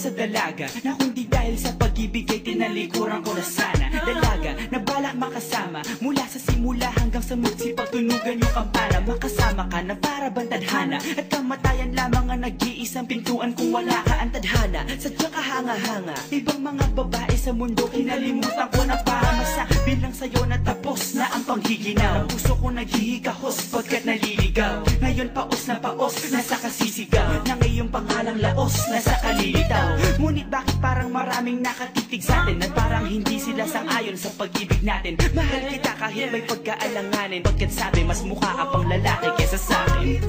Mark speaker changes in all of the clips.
Speaker 1: Sa dalaga na kundi dahil sa pag-ibig ay tinalikuran ko na sana. Dalaga na balak makasama mula sa simula hanggang sa magsipag tunugan yung kampana. Makasama ka na para bang tadhana at kamatayan lamang ang nag-iisang pintuan kung wala ka ang tadhana. Sadyang kahanga-hanga ibang mga babae sa mundo kinalimutan ko na para masabi lang sa'yo na tapos na ang panghihinaw. Puso ko naghihikahos pagkat naliligaw. Ngayon paos na paos nasa kasisigaw na ngayong pangalang laos nasa kalilitaw. Ngunit bakit parang maraming nakatitig sa atin at parang hindi sila sang-ayon sa pag-ibig natin. Mahal kita kahit may pagkaalanganin, pagkat sabi mas mukha ka pang lalaki kesa sa akin.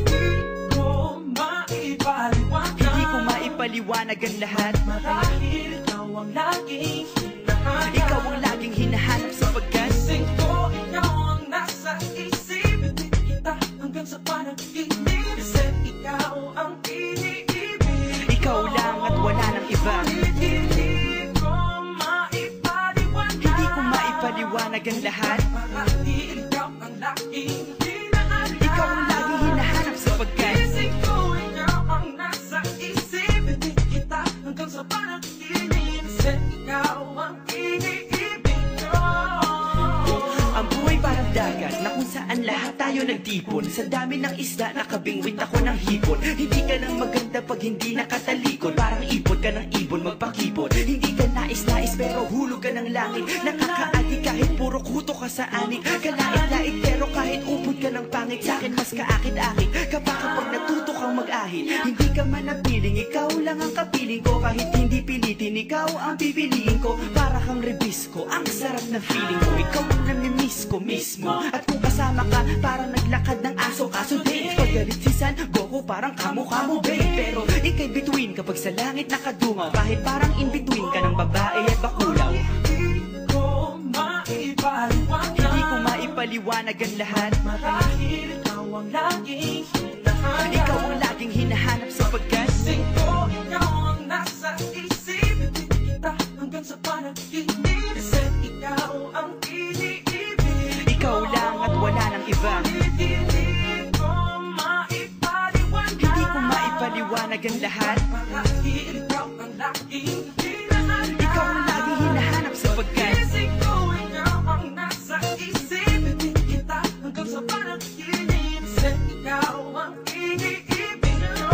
Speaker 1: Hindi ko maipaliwanag ang lahat marahil ikaw ang laging hinahanap. Ikaw ang laging hinahanap sapagkat gising ko, ikaw ang nasa isip. Hindi kita hanggang sa panaginip kasi ikaw ang iniibig. Ikaw lang at wala nang iba. Hindi ko maipaliwanag ang lahat marahil ikaw ang laging hinahanap. Ikaw ang laging hinahanap sapagkat gising ko, ikaw ang nasa isip. Hindi kita hanggang sa panaginip kasi ikaw ang iniibig ko. Ang buhay parang dagat na kung saan lahat tayo nagtipon. Sa dami ng isda nakabingwit ako ng hipon. Hindi ka nang maganda pag hindi nakatalikod. Parang ipon ka ng ibon magpakipon. Hindi ka nais-nais pero hulog ka ng langit. Nakakaadi kahit puro kuto ka sa anik. Kalait-lait pero kahit upod ka ng pangit. Sa'kin mas kaakit-akit kapag natuto kang mag-ahit. Hindi ka man napiling, ikaw lang ang kapiling ko. Kahit hindi pilitin, ikaw ang pipiliin ko. Para kang rebisco, ang sarap ng feeling ko. Ikaw ang namimiss ko mismo. At kung kasama ka, parang naglakad ng aso. Kaso di, paggalit si San Goku, parang kamo-kamo babe. Pero ikay between kapag sa langit nakadungaw. Kahit parang in between ka ng babae at bakulaw. Hindi ko maipaliwanag ang lahat marahil ikaw ang laging hinahanap. Ikaw ang laging hinahanap sapagkat gising ko, ikaw ang nasa isip. Hindi kita hanggang sa panaginip kasi ikaw ang iniibig. Ikaw lang at wala nang iba. Hindi ko maipaliwanag ang lahat marahil ikaw ang laging hinahanap. Ikaw ang laging hinahanap sapagkat gising ko, ikaw ang nasa isip. Hindi kita hanggang sa panaginip kasi ikaw ang iniibig ko.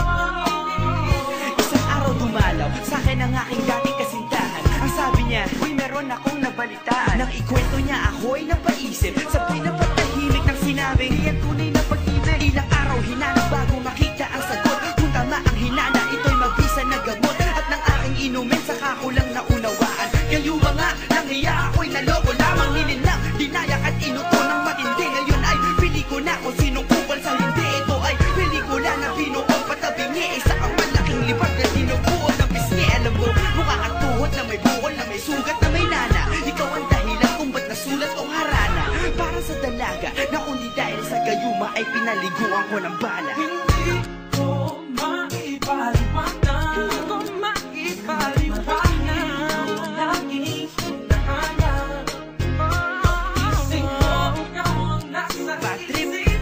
Speaker 1: Isang araw dumalaw sa'kin ang aking dating kasintahan. Ang sabi niya, uy meron akong nabalitaan. Nang ikwento niya ako'y napaisip. Sabay na patahimik ng sinabi, di yan tunay na pag-ibig. Ilang araw hinanap bago makita ang sagot. Kung tama ang hinana, ito'y mabisa na gamot. At nang aking inumin, saka ko lang naunawaan. Kayo ba nga, nang hiya ako'y naloko lamang. Nilinlang, dinayak at inuto ng matindi. Ngayon ay pili ko na kung sinong kupal sa hindi. Ito ay pelikula na binuong patabingi. Isa ang malaking lipat na dinubuo ng pisngi. Alam mo, mukha kang tuhod na may bukol, na may sugat, na may nana. Ikaw ang dahilan kung ba't nasulat o harana. Para sa dalaga na kundi dahil sa gayuma ay pinaliguan ko ng bala. Hindi ko maipaliwanag. Hindi ko maipaliwanag. Laging hinahanap. Gising ko, ikaw ang nasa isip.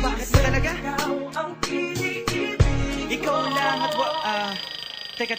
Speaker 1: Bakit ba talaga? Ikaw ang iniibig. Ikaw lang at teka